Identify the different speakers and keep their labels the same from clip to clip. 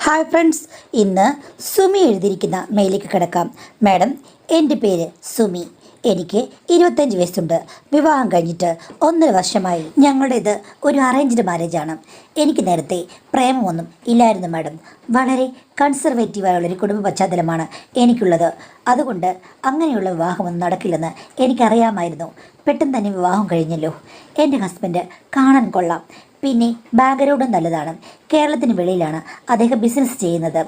Speaker 1: Hi friends, ഇന്ന് സുമി എഴുതിയിരിക്കുന്ന മെയിലേക്ക് കിടക്കാം. മാഡം, എൻ്റെ പേര് സുമി. എനിക്ക് 25 വയസ്സുണ്ട്. വിവാഹം കഴിഞ്ഞിട്ട് 1.5 വർഷമായി. ഞങ്ങളുടേത് ഒരു അറേഞ്ച്ഡ് മാരേജാണ്. എനിക്ക് നേരത്തെ പ്രേമമൊന്നും ഇല്ലായിരുന്നു മാഡം. വളരെ കൺസർവേറ്റീവായുള്ളൊരു കുടുംബ പശ്ചാത്തലമാണ് എനിക്കുള്ളത്. അതുകൊണ്ട് അങ്ങനെയുള്ള വിവാഹമൊന്നും നടക്കില്ലെന്ന് എനിക്കറിയാമായിരുന്നു. പെട്ടെന്ന് തന്നെ വിവാഹം കഴിഞ്ഞല്ലോ. എൻ്റെ ഹസ്ബൻഡ് കാണാൻ കൊള്ളാം, പിന്നെ ബാക്ക്ഗ്രൗണ്ടും നല്ലതാണ്. കേരളത്തിന് വെളിയിലാണ് അദ്ദേഹം ബിസിനസ് ചെയ്യുന്നത്.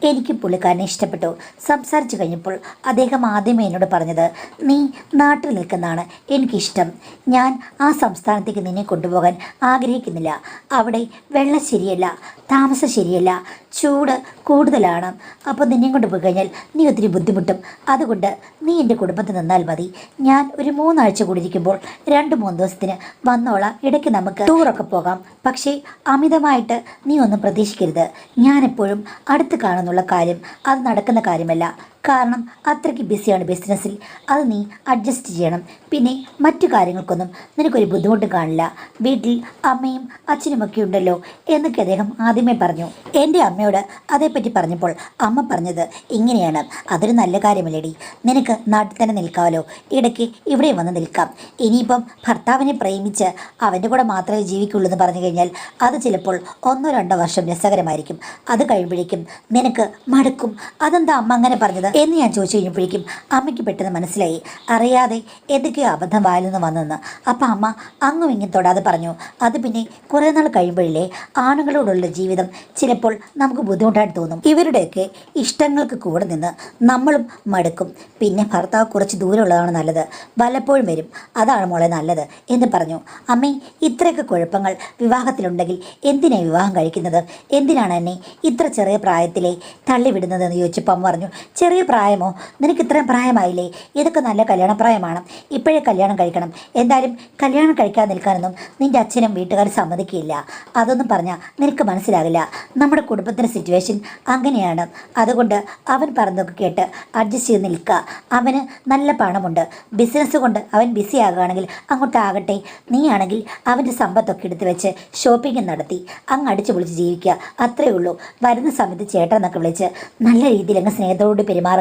Speaker 1: എനിക്ക് പുള്ളിക്കാരനെ ഇഷ്ടപ്പെട്ടു. സംസാരിച്ചു കഴിഞ്ഞപ്പോൾ അദ്ദേഹം ആദ്യമേ എന്നോട് പറഞ്ഞത്, നീ നാട്ടിൽ നിൽക്കുന്നതാണ് എനിക്കിഷ്ടം. ഞാൻ ആ സംസ്ഥാനത്തേക്ക് നിന്നെ കൊണ്ടുപോകാൻ ആഗ്രഹിക്കുന്നില്ല. അവിടെ വെള്ളം ശരിയല്ല, താമസം ശരിയല്ല, ചൂട് കൂടുതലാണ്. അപ്പോൾ നിന്നെ കൊണ്ട് പോയി കഴിഞ്ഞാൽ നീ ഒത്തിരി ബുദ്ധിമുട്ടും. അതുകൊണ്ട് നീ എൻ്റെ കുടുംബത്തിൽ നിന്നാൽ മതി. ഞാൻ ഒരു 3 ആഴ്ച കൂടി ഇരിക്കുമ്പോൾ 2-3 ദിവസത്തിന് വന്നോളാം. ഇടയ്ക്ക് നമുക്ക് ടൂറൊക്കെ പോകാം. പക്ഷേ അമിതമായിട്ട് നീ ഒന്നും പ്രതീക്ഷിക്കരുത്. ഞാനെപ്പോഴും അടുത്ത് കാണുന്നുള്ള കാര്യം അത് നടക്കുന്ന കാര്യമല്ല. കാരണം അത്രയ്ക്ക് ബിസിയാണ് ബിസിനസ്സിൽ. അത് നീ അഡ്ജസ്റ്റ് ചെയ്യണം. പിന്നെ മറ്റു കാര്യങ്ങൾക്കൊന്നും നിനക്കൊരു ബുദ്ധിമുട്ടും കാണില്ല. വീട്ടിൽ അമ്മയും അച്ഛനുമൊക്കെ ഉണ്ടല്ലോ എന്നൊക്കെ അദ്ദേഹം ആദ്യമേ പറഞ്ഞു. എൻ്റെ അമ്മയോട് അതേപ്പറ്റി പറഞ്ഞപ്പോൾ അമ്മ പറഞ്ഞത് ഇങ്ങനെയാണ്, അതൊരു നല്ല കാര്യമല്ലേടി, നിനക്ക് നാട്ടിൽ തന്നെ നിൽക്കാമല്ലോ, ഇടയ്ക്ക് ഇവിടെ വന്ന് നിൽക്കാം. ഇനിയിപ്പം ഭർത്താവിനെ പ്രേമിച്ച് അവൻ്റെ കൂടെ മാത്രമേ ജീവിക്കുള്ളൂ എന്ന് പറഞ്ഞു കഴിഞ്ഞാൽ അത് ചിലപ്പോൾ 1-2 വർഷം രസകരമായിരിക്കും. അത് കഴിയുമ്പോഴേക്കും നിനക്ക് മടുക്കും. അതെന്താ അമ്മ അങ്ങനെ പറഞ്ഞത് എന്ന് ഞാൻ ചോദിച്ചു കഴിഞ്ഞപ്പോഴേക്കും അമ്മയ്ക്ക് പെട്ടെന്ന് മനസ്സിലായി, അറിയാതെ എന്തൊക്കെയോ അബദ്ധം വായിൽ നിന്ന് വന്നെന്ന്. അപ്പം അമ്മ അങ്ങും ഇങ്ങനെ തൊടാതെ പറഞ്ഞു, അത് പിന്നെ കുറേ നാൾ കഴിയുമ്പോഴില്ലേ ആണുങ്ങളോടുള്ള ജീവിതം ചിലപ്പോൾ നമുക്ക് ബുദ്ധിമുട്ടായിട്ട് തോന്നും. ഇവരുടെയൊക്കെ ഇഷ്ടങ്ങൾക്ക് കൂടെ നിന്ന് നമ്മളും മടുക്കും. പിന്നെ ഭർത്താവ് കുറച്ച് ദൂരമുള്ളതാണ് നല്ലത്, വല്ലപ്പോഴും വരും, അതാണ് മോളെ നല്ലത് എന്ന് പറഞ്ഞു. അമ്മേ, ഇത്രയൊക്കെ കുഴപ്പങ്ങൾ വിവാഹത്തിലുണ്ടെങ്കിൽ എന്തിനാണ് വിവാഹം കഴിക്കുന്നത്? എന്തിനാണ് എന്നെ ഇത്ര ചെറിയ പ്രായത്തിലെ തള്ളിവിടുന്നതെന്ന് ചോദിച്ചപ്പോൾ അമ്മ പറഞ്ഞു, ചെറിയ പ്രായമോ? നിനക്ക് ഇത്രയും പ്രായമായില്ലേ? ഇതൊക്കെ നല്ല കല്യാണപ്രായമാണ്. ഇപ്പോഴേ കല്യാണം കഴിക്കണം. എന്തായാലും കല്യാണം കഴിക്കാതെ നിൽക്കാനൊന്നും നിൻ്റെ അച്ഛനും വീട്ടുകാരും സമ്മതിക്കില്ല. അതൊന്നും പറഞ്ഞാൽ നിനക്ക് മനസ്സിലാകില്ല. നമ്മുടെ കുടുംബത്തിൻ്റെ സിറ്റുവേഷൻ അങ്ങനെയാണ്. അതുകൊണ്ട് അവൻ പറഞ്ഞതൊക്കെ കേട്ട് അഡ്ജസ്റ്റ് ചെയ്ത് നിൽക്കുക. അവന് നല്ല പണമുണ്ട്, ബിസിനസ് കൊണ്ട് അവൻ ബിസി ആകുകയാണെങ്കിൽ അങ്ങോട്ടാകട്ടെ. നീയാണെങ്കിൽ അവൻ്റെ സമ്പത്തൊക്കെ എടുത്ത് വെച്ച് ഷോപ്പിംഗ് നടത്തി അങ്ങ് അടിച്ചു പൊളിച്ച് ജീവിക്കുക. അത്രയേ ഉള്ളൂ. വരുന്ന സമയത്ത് ചേട്ടൻ എന്നൊക്കെ വിളിച്ച് നല്ല രീതിയിൽ അങ്ങ് സ്നേഹത്തോട് പെരുമാറുക,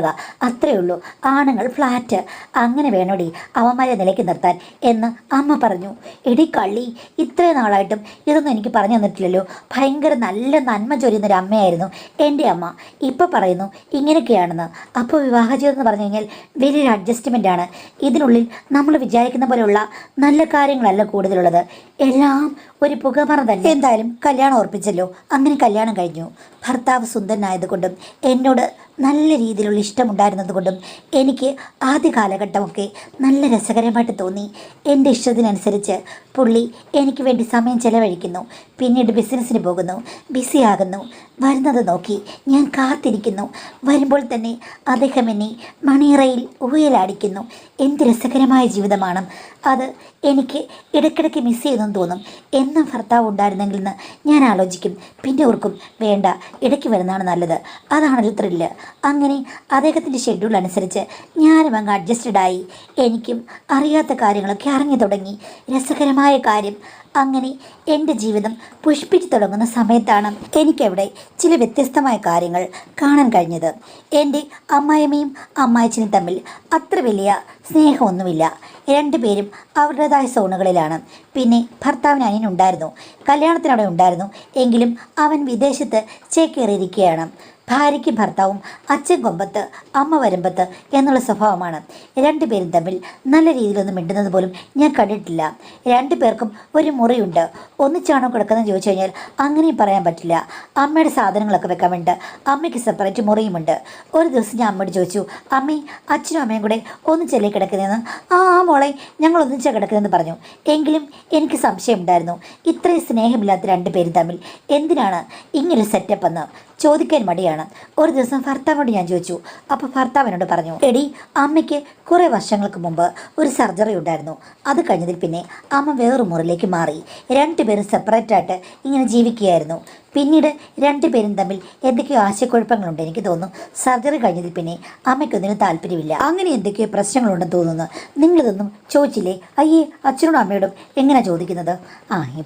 Speaker 1: അത്രയേ ഉള്ളൂ. ആണുങ്ങൾ ഫ്ലാറ്റ്, അങ്ങനെ വേണോടി അവന്മാരെ നിലയ്ക്ക് നിർത്താൻ എന്ന് അമ്മ പറഞ്ഞു. എടി കള്ളി, ഇത്രയും നാളായിട്ടും ഇതൊന്നും എനിക്ക് പറഞ്ഞു തന്നിട്ടില്ലല്ലോ. ഭയങ്കര നല്ല നന്മ ചൊരിയുന്നൊരു അമ്മയായിരുന്നു എൻ്റെ അമ്മ. ഇപ്പോൾ പറയുന്നു ഇങ്ങനെയൊക്കെയാണെന്ന്. അപ്പോൾ വിവാഹജീവിതം എന്ന് പറഞ്ഞു കഴിഞ്ഞാൽ വലിയൊരു അഡ്ജസ്റ്റ്മെൻ്റാണ്. ഇതിനുള്ളിൽ നമ്മൾ വിചാരിക്കുന്ന പോലെയുള്ള നല്ല കാര്യങ്ങളല്ല കൂടുതലുള്ളത്. എല്ലാം ഒരു പുകമറ തന്നെ. എന്തായാലും കല്യാണം ഉറപ്പിച്ചല്ലോ. അങ്ങനെ കല്യാണം കഴിഞ്ഞു. ഭർത്താവ് സുന്ദരനായതുകൊണ്ടും എന്നോട് നല്ല രീതിയിലുള്ള ഇഷ്ടമുണ്ടായിരുന്നത് കൊണ്ടും എനിക്ക് ആദ്യ കാലഘട്ടമൊക്കെ നല്ല രസകരമായിട്ട് തോന്നി. എൻ്റെ ഇഷ്ടത്തിനനുസരിച്ച് പുള്ളി എനിക്ക് വേണ്ടി സമയം ചെലവഴിക്കുന്നു. പിന്നീട് ബിസിനസ്സിന് പോകുന്നു, ബിസിയാകുന്നു. വരുന്നത് നോക്കി ഞാൻ കാത്തിരിക്കുന്നു. വരുമ്പോൾ തന്നെ അദ്ദേഹം എന്നെ മണിയറയിൽ ഊയലടിക്കുന്നു. എന്ത് രസകരമായ ജീവിതമാണ് അത്. എനിക്ക് ഇടയ്ക്കിടയ്ക്ക് മിസ് ചെയ്തെന്ന് തോന്നും. എന്നും ഭർത്താവ് ഉണ്ടായിരുന്നെങ്കിൽ എന്ന് ഞാൻ ആലോചിക്കും. പിന്നെ ഓർക്കും, വേണ്ട, ഇടയ്ക്ക് വരുന്നതാണ് നല്ലത്, അതാണൊരു ത്രില്ല്. അങ്ങനെ അദ്ദേഹത്തിൻ്റെ ഷെഡ്യൂൾ അനുസരിച്ച് ഞാനും അങ്ങ് അഡ്ജസ്റ്റഡായി. എനിക്കും അറിയാത്ത കാര്യങ്ങളൊക്കെ അറിഞ്ഞു തുടങ്ങി. രസകരമായ കാര്യം, അങ്ങനെ എൻ്റെ ജീവിതം പുഷ്പിച്ചു തുടങ്ങുന്ന സമയത്താണ് എനിക്കവിടെ ചില വ്യത്യസ്തമായ കാര്യങ്ങൾ കാണാൻ കഴിഞ്ഞത്. എൻ്റെ അമ്മായിയമ്മയും അമ്മായിച്ചനും തമ്മിൽ അത്ര വലിയ സ്നേഹമൊന്നുമില്ല. 2 പേരും അവരുടേതായ സോണുകളിലാണ്. പിന്നെ ഭർത്താവിന് അനിയനുണ്ടായിരുന്നു, കല്യാണത്തിനവിടെ ഉണ്ടായിരുന്നു. എങ്കിലും അവൻ വിദേശത്ത് ചേക്കേറിയിരിക്കുകയാണ്. ഭാര്യയ്ക്കും ഭർത്താവും അച്ഛൻ കൊമ്പത്ത് അമ്മ വരുമ്പത്ത് എന്നുള്ള സ്വഭാവമാണ്. 2 പേരും തമ്മിൽ നല്ല രീതിയിലൊന്നും മിണ്ടുന്നത് പോലും ഞാൻ കണ്ടിട്ടില്ല. 2 പേർക്കും ഒരു മുറിയുണ്ട്. ഒന്നിച്ചാണോ കിടക്കുന്നത് ചോദിച്ചു കഴിഞ്ഞാൽ അങ്ങനെയും പറയാൻ പറ്റില്ല. അമ്മയുടെ സാധനങ്ങളൊക്കെ വെക്കാൻ വേണ്ടി അമ്മയ്ക്ക് സെപ്പറേറ്റ് മുറിയുമുണ്ട്. ഒരു ദിവസം ഞാൻ അമ്മയോട് ചോദിച്ചു, അമ്മേ, അച്ഛനും അമ്മയും കൂടെ ഒന്നിച്ചല്ലേ കിടക്കുന്നതെന്ന്? ആ മോളെ, ഞങ്ങൾ ഒന്നിച്ചാണ് കിടക്കുന്നതെന്ന് പറഞ്ഞു. എങ്കിലും എനിക്ക് സംശയമുണ്ടായിരുന്നു, ഇത്രയും സ്നേഹമില്ലാത്ത 2 പേരും തമ്മിൽ എന്തിനാണ് ഇങ്ങനൊരു സെറ്റപ്പ് എന്ന് ചോദിക്കാൻ മടിയാണ്. ഒരു ദിവസം ഭർത്താവിനോട് ഞാൻ ചോദിച്ചു. അപ്പോൾ ഭർത്താവിനോട് പറഞ്ഞു, എടി, അമ്മയ്ക്ക് കുറേ വർഷങ്ങൾക്ക് മുമ്പ് ഒരു സർജറി ഉണ്ടായിരുന്നു. അത് കഴിഞ്ഞതിൽ പിന്നെ അമ്മ വേറൊരു മുറിയിലേക്ക് മാറി. 2 പേരും സെപ്പറേറ്റായിട്ട് ഇങ്ങനെ ജീവിക്കുകയായിരുന്നു. പിന്നീട് രണ്ടുപേരും തമ്മിൽ എന്തൊക്കെയോ ആശയക്കുഴപ്പങ്ങളുണ്ട്. എനിക്ക് തോന്നുന്നു സർജറി കഴിഞ്ഞതിൽ പിന്നെ അമ്മയ്ക്കൊന്നിനും താല്പര്യമില്ല. അങ്ങനെ എന്തൊക്കെയോ പ്രശ്നങ്ങളുണ്ടെന്ന് തോന്നുന്നു. നിങ്ങളിതൊന്നും ചോദിച്ചില്ലേ? അയ്യേ, അച്ഛനോടും അമ്മയോടും എങ്ങനെയാണ് ചോദിക്കുന്നത്?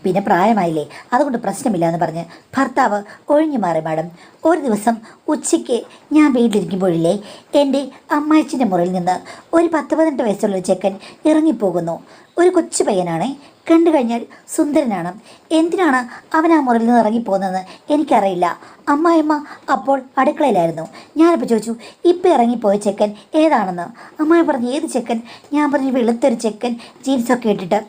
Speaker 1: പിന്നെ പ്രായമായില്ലേ, അതുകൊണ്ട് പ്രശ്നമില്ല എന്ന് പറഞ്ഞ് ഭർത്താവ് ഒഴിഞ്ഞു മാറി. മാഡം, ഒരു ദിവസം ഉച്ചയ്ക്ക് ഞാൻ വീട്ടിലിരിക്കുമ്പോഴില്ലേ, എൻ്റെ അമ്മായിച്ചിൻ്റെ മുറിയിൽ നിന്ന് ഒരു 10-18 വയസ്സുള്ള ചെക്കൻ ഇറങ്ങിപ്പോകുന്നു. ഒരു കൊച്ചു പയ്യനാണേ, കണ്ടു കഴിഞ്ഞാൽ സുന്ദരനാണ്. എന്തിനാണ് അവൻ ആ മുറിയിൽ നിന്ന് ഇറങ്ങിപ്പോകുന്നതെന്ന് എനിക്കറിയില്ല. അമ്മായിയമ്മ അപ്പോൾ അടുക്കളയിലായിരുന്നു. ഞാനിപ്പോൾ ചോദിച്ചു, ഇപ്പം ഇറങ്ങിപ്പോയ ചെക്കൻ ഏതാണെന്ന്. അമ്മായി പറഞ്ഞു, ഏത് ചെക്കൻ? ഞാൻ പറഞ്ഞു, വെളുത്തൊരു ചെക്കൻ, ജീൻസൊക്കെ ഇട്ടിട്ട്.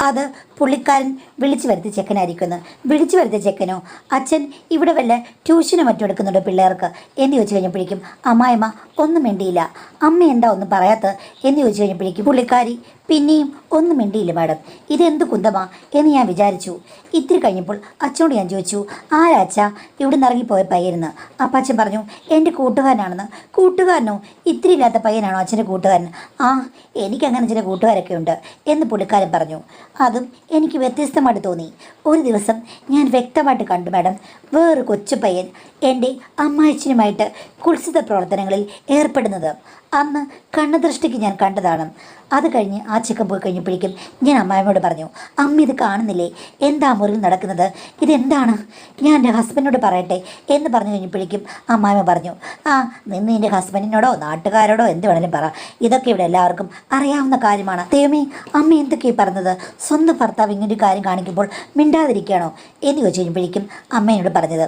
Speaker 1: അത് പുള്ളിക്കാരൻ വിളിച്ചു വരുത്തിയ ചെക്കനായിരിക്കുമെന്ന്. വിളിച്ചു വരുത്തിയ ചെക്കനോ? അച്ഛൻ ഇവിടെ വല്ല ട്യൂഷനോ മറ്റും എടുക്കുന്നുണ്ടോ പിള്ളേർക്ക് എന്ന് ചോദിച്ചു കഴിഞ്ഞപ്പോഴേക്കും അമ്മായിയമ്മ ഒന്നും മിണ്ടിയില്ല. അമ്മ എന്താ ഒന്നും പറയാത്തത് എന്ന് ചോദിച്ചു കഴിഞ്ഞപ്പോഴേക്കും പുള്ളിക്കാരി പിന്നെയും ഒന്നും മിണ്ടിയില്ല. മാഡം, ഇതെന്ത് കുന്തമാ എന്ന് ഞാൻ വിചാരിച്ചു. ഇത്തിരി കഴിഞ്ഞപ്പോൾ അച്ഛനോട് ഞാൻ ചോദിച്ചു, ആരാച്ച ഇവിടെ നിന്ന് ഇറങ്ങിപ്പോയ പയ്യനെന്ന്. അപ്പം അച്ഛൻ പറഞ്ഞു, എൻ്റെ കൂട്ടുകാരനാണെന്ന്. കൂട്ടുകാരനോ? ഇത്തിരി ഇല്ലാത്ത പയ്യനാണോ അച്ഛൻ്റെ കൂട്ടുകാരൻ? എനിക്കങ്ങനെ ചില കൂട്ടുകാരൊക്കെ ഉണ്ട് എന്ന് പുള്ളിക്കാരൻ പറഞ്ഞു. അതും എനിക്ക് വ്യത്യസ്തമായിട്ട് തോന്നി. ഒരു ദിവസം ഞാൻ വ്യക്തമായിട്ട് കണ്ടു മാഡം, വേറൊരു കൊച്ചു പയ്യൻ എൻ്റെ അമ്മായിച്ചനുമായിട്ട് കുത്സിത പ്രവർത്തനങ്ങളിൽ ഏർപ്പെടുന്നത്. അന്ന് കണ്ണുദൃഷ്ടിക്ക് ഞാൻ കണ്ടതാണ്. അത് കഴിഞ്ഞ് ആ ചെക്കൻ പോയി കഴിഞ്ഞപ്പോഴേക്കും ഞാൻ അമ്മായിയോട് പറഞ്ഞു, അമ്മ ഇത് കാണുന്നില്ലേ, എന്താ മുറിയിൽ നടക്കുന്നത്, ഇതെന്താണ്? ഞാൻ എൻ്റെ ഹസ്ബൻഡിനോട് പറയട്ടെ എന്ന് പറഞ്ഞു കഴിഞ്ഞപ്പോഴേക്കും അമ്മായിമ്മ പറഞ്ഞു, നിന്ന് എൻ്റെ ഹസ്ബൻഡിനോടോ നാട്ടുകാരോടോ എന്ത് വേണേലും പറ, ഇതൊക്കെ ഇവിടെ എല്ലാവർക്കും അറിയാവുന്ന കാര്യമാണ്. ദൈവമേ, അമ്മ എന്തൊക്കെയാണ് പറഞ്ഞത്? സ്വന്തം ഭർത്താവ് ഇങ്ങനൊരു കാര്യം കാണിക്കുമ്പോൾ മിണ്ടാതിരിക്കുകയാണോ എന്ന് ചോദിച്ചു കഴിഞ്ഞപ്പോഴേക്കും അമ്മയോട് പറഞ്ഞത്,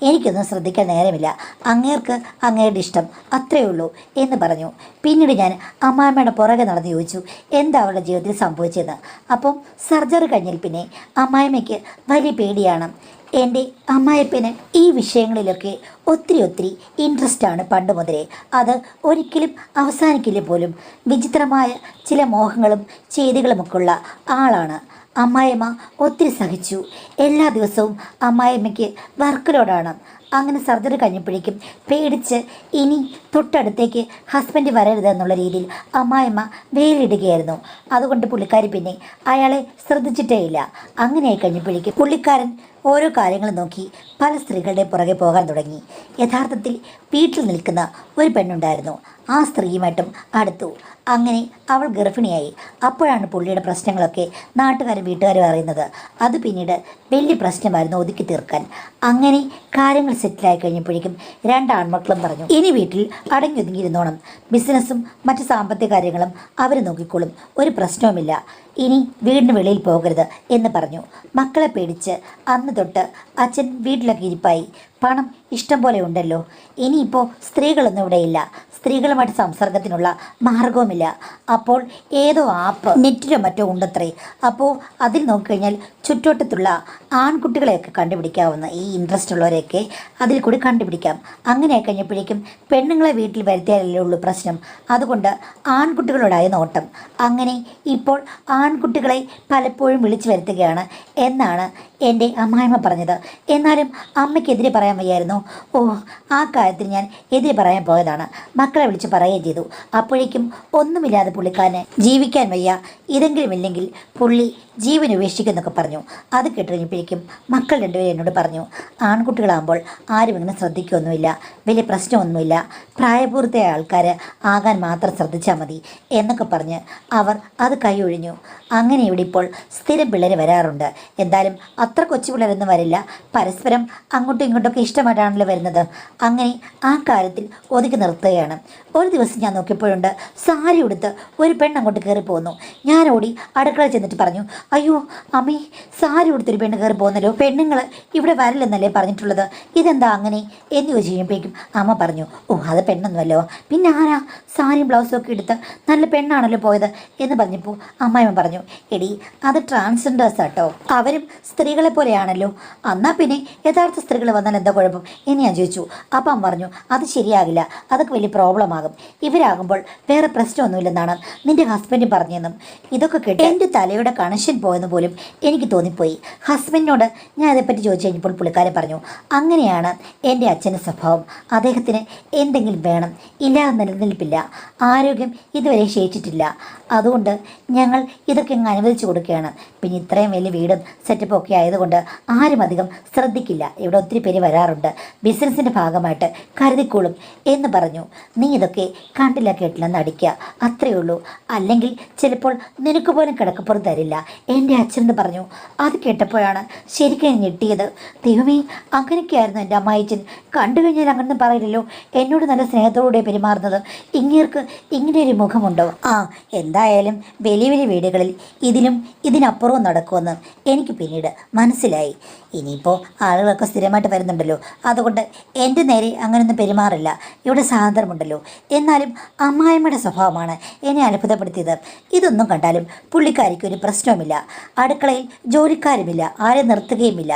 Speaker 1: എനിക്കൊന്നും ശ്രദ്ധിക്കാൻ നേരമില്ല, അങ്ങേർക്ക് അങ്ങയുടെ ഇഷ്ടം അത്രയേ ഉള്ളൂ എന്ന് പറഞ്ഞു. പിന്നീട് ഞാൻ അമ്മാമ്മയുടെ പുറകെ നടന്ന് ചോദിച്ചു, എന്താ അവരുടെ ജീവിതത്തിൽ സംഭവിച്ചതെന്ന്. അപ്പം സർജറി കഴിഞ്ഞാൽ പിന്നെ അമ്മായിമ്മയ്ക്ക് വലിയ പേടിയാണ്. എൻ്റെ അമ്മായിപ്പന് ഈ വിഷയങ്ങളിലൊക്കെ ഒത്തിരി ഇൻട്രസ്റ്റാണ് പണ്ട് മുതലേ. അത് ഒരിക്കലും അവസാനിക്കില്ല പോലും. വിചിത്രമായ ചില മോഹങ്ങളും ചെയ്തികളുമൊക്കെ ഉള്ള ആളാണ്. അമ്മായിമ്മ ഒത്തിരി സഹിച്ചു. എല്ലാ ദിവസവും അമ്മായിമ്മയ്ക്ക് വർക്ക് ലോഡാണ്. അങ്ങനെ സർജറി കഴിഞ്ഞപ്പോഴേക്കും പേടിച്ച് ഇനി തൊട്ടടുത്തേക്ക് ഹസ്ബൻഡ് വരരുത് എന്നുള്ള രീതിയിൽ അമ്മായിമ്മ വേലിടുകയായിരുന്നു. അതുകൊണ്ട് പുള്ളിക്കാരി പിന്നെ അയാളെ ശ്രദ്ധിച്ചിട്ടേ ഇല്ല. അങ്ങനെയായി കഴിഞ്ഞപ്പോഴേക്കും പുള്ളിക്കാരൻ ഓരോ കാര്യങ്ങൾ നോക്കി പല സ്ത്രീകളുടെ പുറകെ പോകാൻ തുടങ്ങി. യഥാർത്ഥത്തിൽ വീട്ടിൽ നിൽക്കുന്ന ഒരു പെണ്ണുണ്ടായിരുന്നു. ആ സ്ത്രീയുമായിട്ടും അടുത്തു. അങ്ങനെ അവൾ ഗർഭിണിയായി. അപ്പോഴാണ് പുള്ളിയുടെ പ്രശ്നങ്ങളൊക്കെ നാട്ടുകാരും വീട്ടുകാരും അറിയുന്നത്. അത് പിന്നീട് വലിയ പ്രശ്നമായിരുന്നു ഒതുക്കി തീർക്കാൻ. അങ്ങനെ കാര്യങ്ങൾ സെറ്റിലായി കഴിഞ്ഞപ്പോഴേക്കും 2 ആൺമക്കളും പറഞ്ഞു, ഇനി വീട്ടിൽ അടങ്ങി ഒതുങ്ങിയിരുന്നോണം, ബിസിനസ്സും മറ്റ് സാമ്പത്തിക കാര്യങ്ങളും അവർ നോക്കിക്കോളും, ഒരു പ്രശ്നവുമില്ല, ഇനി വീടിന് വെളിയിൽ പോകരുത് എന്ന് പറഞ്ഞു. മക്കളെ പേടിച്ച് അന്ന് തൊട്ട് അച്ഛൻ വീട്ടിലൊക്കെ ഇരിപ്പായി. പണം ഇഷ്ടം പോലെ ഉണ്ടല്ലോ, ഇനിയിപ്പോൾ സ്ത്രീകളൊന്നും ഇവിടെയില്ല, സ്ത്രീകളുമായിട്ട് സംസർഗത്തിനുള്ള മാർഗവുമില്ല. അപ്പോൾ ഏതോ ആപ്പ് നെറ്റിലോ മറ്റോ ഉണ്ടത്രേ. അപ്പോൾ അതിൽ നോക്കിക്കഴിഞ്ഞാൽ ചുറ്റുവട്ടത്തുള്ള ആൺകുട്ടികളെയൊക്കെ കണ്ടുപിടിക്കാവുന്ന, ഈ ഇൻട്രസ്റ്റ് ഉള്ളവരെയൊക്കെ അതിൽ കൂടി കണ്ടുപിടിക്കാം. അങ്ങനെ കഴിഞ്ഞപ്പോഴേക്കും പെണ്ണുങ്ങളെ വീട്ടിൽ വരുത്തിയാലല്ലേ ഉള്ളൂ പ്രശ്നം. അതുകൊണ്ട് ആൺകുട്ടികളോടായ നോട്ടം. അങ്ങനെ ഇപ്പോൾ ആൺകുട്ടികളെ പലപ്പോഴും വിളിച്ചു വരുത്തുകയാണ് എന്നാണ് എൻ്റെ അമ്മായിമ്മ പറഞ്ഞത്. എന്നാലും അമ്മയ്ക്കെതിരെ പറയാൻ വയ്യായിരുന്നു. ആ കാര്യത്തിൽ ഞാൻ എതിരെ പറയാൻ പോയതാണ്. മക്കളെ വിളിച്ച് പറയുകയും ചെയ്തു. അപ്പോഴേക്കും ഒന്നുമില്ലാതെ പുള്ളിക്കാരന് ജീവിക്കാൻ വയ്യ, ഇതെങ്കിലും ഇല്ലെങ്കിൽ പുള്ളി ജീവൻ ഉപേക്ഷിക്കുന്നൊക്കെ പറഞ്ഞു. അത് കേട്ടുകഴിഞ്ഞപ്പോഴേക്കും മക്കൾ 2 പേരും എന്നോട് പറഞ്ഞു, ആൺകുട്ടികളാകുമ്പോൾ ആരും ഇങ്ങനെ ശ്രദ്ധിക്കുകയൊന്നുമില്ല, വലിയ പ്രശ്നമൊന്നുമില്ല, പ്രായപൂർത്തിയായ ആൾക്കാർ ആകാൻ മാത്രം ശ്രദ്ധിച്ചാൽ മതി എന്നൊക്കെ പറഞ്ഞ് അവർ അത് കൈയൊഴിഞ്ഞു. അങ്ങനെ ഇവിടെ ഇപ്പോൾ സ്ഥിരം പിള്ളേർ വരാറുണ്ട്. എന്തായാലും അത്ര കൊച്ചു പിള്ളേരൊന്നും വരില്ല, പരസ്പരം അങ്ങോട്ടും ഇങ്ങോട്ടൊക്കെ ഇഷ്ടമായിട്ടാണല്ലോ വരുന്നത്. അങ്ങനെ ആ കാര്യത്തിൽ ഒതുക്കി നിർത്തുകയാണ്. ഒരു ദിവസം ഞാൻ നോക്കിയപ്പോഴുണ്ട്, സാരി ഉടുത്ത് ഒരു പെണ്ണ് അങ്ങോട്ട് കയറി പോന്നു. ഞാൻ ഓടി അടുക്കള ചെന്നിട്ട് പറഞ്ഞു, അയ്യോ അമ്മേ, സാരി ഉടുത്തൊരു പെണ്ണ് കയറി പോകുന്നല്ലോ, പെണ്ണുങ്ങൾ ഇവിടെ വരില്ലെന്നല്ലേ പറഞ്ഞിട്ടുള്ളത്, ഇതെന്താ അങ്ങനെ എന്ന് ചോദിച്ചു കഴിഞ്ഞപ്പോഴേക്കും അമ്മ പറഞ്ഞു, അത് പെണ്ണൊന്നുമല്ലോ, പിന്നെ ആരാ സാരിയും ബ്ലൗസും ഒക്കെ എടുത്ത് നല്ല പെണ്ണാണല്ലോ പോയത് എന്ന് പറഞ്ഞപ്പോൾ അമ്മായിമ്മ പറഞ്ഞു, എടി അത് ട്രാൻസ്ജെൻഡേഴ്സ് ആട്ടോ, അവരും സ്ത്രീകളെ പോലെയാണല്ലോ, എന്നാൽ പിന്നെ യഥാർത്ഥ സ്ത്രീകൾ വന്നാൽ എന്താ കുഴപ്പം എന്ന് ഞാൻ ചോദിച്ചു. അപ്പം പറഞ്ഞു, അത് ശരിയാകില്ല, അതൊക്കെ വലിയ പ്രോബ്ലം ആകും, ഇവരാകുമ്പോൾ വേറെ പ്രശ്നമൊന്നുമില്ലെന്നാണ് നിൻ്റെ ഹസ്ബൻഡ് പറഞ്ഞതെന്നും. ഇതൊക്കെ കേട്ട് എൻ്റെ തലയുടെ കണക്ഷൻ പോയെന്ന് പോലും എനിക്ക് തോന്നിപ്പോയി. ഹസ്ബൻഡിനോട് ഞാൻ അതേപ്പറ്റി ചോദിച്ചു കഴിഞ്ഞപ്പോൾ പുള്ളിക്കാരൻ പറഞ്ഞു, അങ്ങനെയാണ് എൻ്റെ അച്ഛൻ്റെ സ്വഭാവം, അദ്ദേഹത്തിന് എന്തെങ്കിലും വേണം, ഇല്ലാതെ നിലനിൽപ്പില്ല, ആരോഗ്യം ഇതുവരെ ക്ഷയിച്ചിട്ടില്ല, അതുകൊണ്ട് ഞങ്ങൾ ഇതൊക്കെ അങ്ങ് അനുവദിച്ചു കൊടുക്കുകയാണ്. പിന്നെ ഇത്രയും വലിയ വീടും സെറ്റപ്പും ഒക്കെ ആയതുകൊണ്ട് ആരും അധികം ശ്രദ്ധിക്കില്ല. ഇവിടെ ഒത്തിരി പേര് വരാറുണ്ട്, ബിസിനസ്സിൻ്റെ ഭാഗമായിട്ട് കരുതിക്കോളും എന്ന് പറഞ്ഞു. നീ ഇതൊക്കെ കണ്ടില്ല കേട്ടില്ലെന്ന് അടിക്കുക, അത്രയേ ഉള്ളൂ. അല്ലെങ്കിൽ ചിലപ്പോൾ നിനക്ക് പോലും കിടക്കപ്പുറം തരില്ല എൻ്റെ അച്ഛനെന്ന് പറഞ്ഞു. അത് കേട്ടപ്പോഴാണ് ശരിക്കും ഞെട്ടിയത്. ദൈവമേ, അങ്ങനെയൊക്കെയായിരുന്നു എൻ്റെ അമ്മായിച്ചൻ. കണ്ടു കഴിഞ്ഞാൽ അങ്ങനൊന്നും പറയില്ലല്ലോ, എന്നോട് നല്ല സ്നേഹത്തോടെ പെരുമാറുന്നത്. ഇങ്ങേർക്ക് ഇങ്ങനെ ഒരു മുഖമുണ്ടോ? എന്തായാലും വലിയ വലിയ വീടുകളിൽ ഇതിനപ്പുറവും നടക്കുമെന്ന് എനിക്ക് പിന്നീട് മനസ്സിലായി. ഇനിയിപ്പോൾ ആളുകളൊക്കെ സ്ഥിരമായിട്ട് വരുന്നുണ്ടല്ലോ, അതുകൊണ്ട് എൻ്റെ നേരെ അങ്ങനെയൊന്നും പെരുമാറില്ല. ഇവിടെ സ്വാതന്ത്ര്യമുണ്ടല്ലോ. എന്നാലും അമ്മായിമ്മയുടെ സ്വഭാവമാണ് എന്നെ അത്ഭുതപ്പെടുത്തിയത്. ഇതൊന്നും കണ്ടാലും പുള്ളിക്കാരിക്ക് ഒരു പ്രശ്നവുമില്ല. അടുക്കളയിൽ ജോലിക്കാരുമില്ല, ആരെ നിർത്തുകയുമില്ല.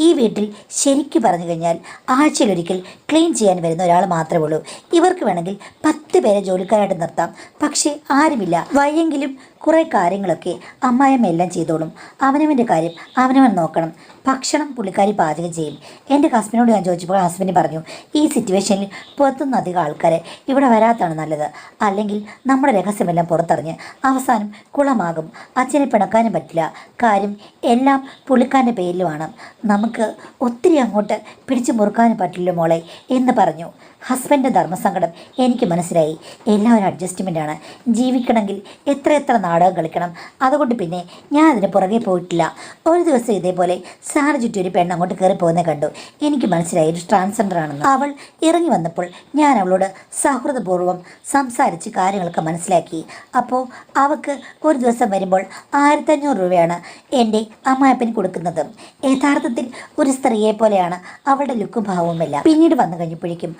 Speaker 1: ഈ വീട്ടിൽ ശരിക്കും പറഞ്ഞു കഴിഞ്ഞാൽ ആഴ്ചയിലൊരിക്കൽ ക്ലീൻ ചെയ്യാൻ വരുന്ന ഒരാൾ മാത്രമേ ഉള്ളൂ. ഇവർക്ക് വേണമെങ്കിൽ 10 പേരെ ജോലിക്കാരായിട്ട് നിർത്താം, പക്ഷേ ആരുമില്ല. വയ്യെങ്കിലും കുറേ കാര്യങ്ങളൊക്കെ അമ്മായിയമ്മ എല്ലാം ചെയ്തോളും. അവനവൻ്റെ കാര്യം അവനവൻ നോക്കണം. ഭക്ഷണം പുള്ളിക്കാരി പാചകം ചെയ്യും. എൻ്റെ ഹസ്ബൻഡിനോട് ഞാൻ ചോദിച്ചപ്പോൾ ഹസ്ബൻഡ് പറഞ്ഞു, ഈ സിറ്റുവേഷനിൽ പുറത്തുനിന്ന് അധികം ആൾക്കാരെ ഇവിടെ വരാത്താണ് നല്ലത്. അല്ലെങ്കിൽ നമ്മുടെ രഹസ്യമെല്ലാം പുറത്തറിഞ്ഞ് അവസാനം കുളമാകും. അച്ഛനെ പിണക്കാനും പറ്റില്ല. കാര്യം എല്ലാം പുള്ളിക്കാരൻ്റെ പേരിലുമാണ്. നമുക്ക് ഒത്തിരി അങ്ങോട്ട് പിടിച്ചു മുറുക്കാനും പറ്റില്ല മോളെ എന്ന് പറഞ്ഞു. ഹസ്ബൻഡിൻ്റെ ധർമ്മസങ്കടം എനിക്ക് മനസ്സിലായി. എല്ലാവരും അഡ്ജസ്റ്റ്മെൻറ്റാണ്. ജീവിക്കണമെങ്കിൽ എത്ര നാടകം കളിക്കണം. അതുകൊണ്ട് പിന്നെ ഞാൻ അതിന് പുറകെ പോയിട്ടില്ല. ഒരു ദിവസം ഇതേപോലെ സാറ് ചുറ്റി ഒരു പെണ്ണ് അങ്ങോട്ട് കയറി പോകുന്നത് കണ്ടു. എനിക്ക് മനസ്സിലായി ഒരു ട്രാൻസ്ജെൻഡർ ആണെന്ന്. അവൾ ഇറങ്ങി വന്നപ്പോൾ ഞാൻ അവളോട് സൗഹൃദപൂർവ്വം സംസാരിച്ച് കാര്യങ്ങളൊക്കെ മനസ്സിലാക്കി. അപ്പോൾ അവൾക്ക് ഒരു ദിവസം വരുമ്പോൾ 1500 രൂപയാണ് എൻ്റെ അമ്മായപ്പന് കൊടുക്കുന്നത്. യഥാർത്ഥത്തിൽ ഒരു സ്ത്രീയെ പോലെയാണ് അവളുടെ ലുക്കും ഭാവവുമെല്ലാം. പിന്നീട് വന്നു കഴിഞ്ഞപ്പോഴേക്കും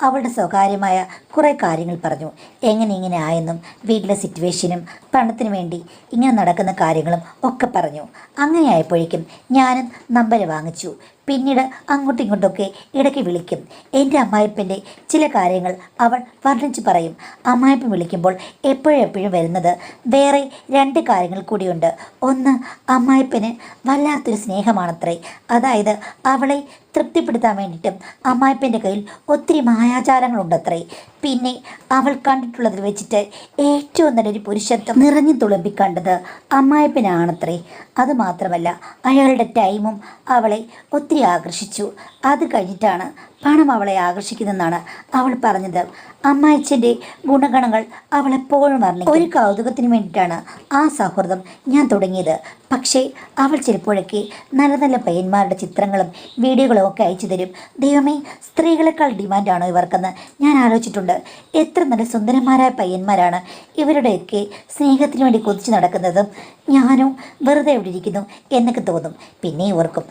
Speaker 1: അവളുടെ സ്വകാര്യമായ കുറേ കാര്യങ്ങൾ പറഞ്ഞു. എങ്ങനെ ആയെന്നും വീട്ടിലെ സിറ്റുവേഷനും പണത്തിന് വേണ്ടി ഇങ്ങനെ നടക്കുന്ന കാര്യങ്ങളും ഒക്കെ പറഞ്ഞു. അങ്ങനെ ആയപ്പോഴേക്കും ഞാനും നമ്പർ വാങ്ങിച്ചു. പിന്നീട് അങ്ങോട്ടും ഇങ്ങോട്ടൊക്കെ ഇടയ്ക്ക് വിളിക്കും. എൻ്റെ അമ്മായിപ്പൻ്റെ ചില കാര്യങ്ങൾ അവൾ വർണ്ണിച്ച് പറയും. അമ്മായിപ്പൻ വിളിക്കുമ്പോൾ എപ്പോഴും വരുന്നത് വേറെ 2 കാര്യങ്ങൾ കൂടിയുണ്ട്. ഒന്ന്, അമ്മായിപ്പന് വല്ലാത്തൊരു സ്നേഹമാണത്രേ. അതായത് അവളെ തൃപ്തിപ്പെടുത്താൻ വേണ്ടിയിട്ടും അമ്മായിപ്പൻ്റെ കയ്യിൽ ഒത്തിരി മായാചാരങ്ങളുണ്ടത്രേ. പിന്നെ അവൾ കണ്ടിട്ടുള്ളതിൽ വെച്ചിട്ട് ഏറ്റവും നല്ലൊരു പുരുഷത്വം നിറഞ്ഞു തുളുമ്പി കണ്ടത് അമ്മായിപ്പനാണത്രേ. അതുമാത്രമല്ല, അയാളുടെ ടൈമും അവളെ ഒത്തിരി ആകർഷിച്ചു. അത് കഴിഞ്ഞിട്ടാണ് പണം അവളെ ആകർഷിക്കുന്നതെന്നാണ് അവൾ പറഞ്ഞത്. അമ്മായിച്ചൻ്റെ ഗുണഗണങ്ങൾ അവളെപ്പോഴും വർണ്ണിക്കും. ഒരു കൗതുകത്തിന് വേണ്ടിയിട്ടാണ് ആ സൗഹൃദം ഞാൻ തുടങ്ങിയത്. പക്ഷേ അവൾ ചിലപ്പോഴൊക്കെ നല്ല നല്ല പയ്യന്മാരുടെ ചിത്രങ്ങളും വീഡിയോകളും ഒക്കെ അയച്ചു തരും. ദൈവമേ, സ്ത്രീകളെക്കാൾ ഡിമാൻഡാണോ ഇവർക്കെന്ന് ഞാൻ ആലോചിച്ചിട്ടുണ്ട്. എത്ര നല്ല സുന്ദരന്മാരായ പയ്യന്മാരാണ് ഇവരുടെയൊക്കെ സ്നേഹത്തിന് വേണ്ടി കൊതിച്ച് നടക്കുന്നത്. ഞാനും വെറുതെ എവിടെ ഇരിക്കുന്നു എന്നൊക്കെ തോന്നും. പിന്നെ ഓർക്കും,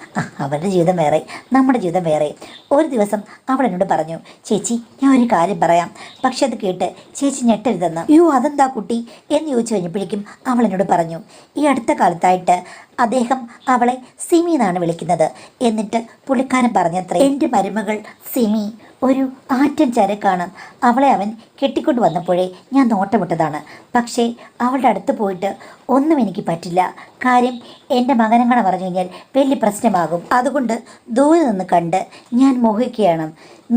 Speaker 1: അവരുടെ ജീവിതം വേറെ, നമ്മുടെ ജീവിതം വേറെ. ഒരു ദിവസം അവൾ എന്നോട് പറഞ്ഞു, ചേച്ചി ഞാൻ ഒരു കാര്യം പറയാം, പക്ഷെ അത് കേട്ട് ചേച്ചി ഞെട്ടരുതെന്ന്. യോ, അതെന്താ കുട്ടി എന്ന് ചോദിച്ചു കഴിഞ്ഞപ്പോഴേക്കും അവൾ എന്നോട് പറഞ്ഞു, ഈ അടുത്ത കാലത്തായിട്ട് അദ്ദേഹം അവളെ സിമി എന്നാണ് വിളിക്കുന്നത്. എന്നിട്ട് പുള്ളിക്കാരൻ പറഞ്ഞത്രേ, എൻ്റെ മരുമകൾ സിമി ഒരു ആറ്റൻ ചരക്കാണ്. അവളെ അവൻ കെട്ടിക്കൊണ്ട് വന്നപ്പോഴേ ഞാൻ നോട്ടമിട്ടതാണ്. പക്ഷേ അവളുടെ അടുത്ത് പോയിട്ട് ഒന്നും എനിക്ക് പറ്റില്ല. കാര്യം എൻ്റെ മകനങ്ങനെ പറഞ്ഞു കഴിഞ്ഞാൽ വലിയ പ്രശ്നമാകും. അതുകൊണ്ട് ദൂരെ നിന്ന് കണ്ട് ഞാൻ മോഹിക്കുകയാണ്.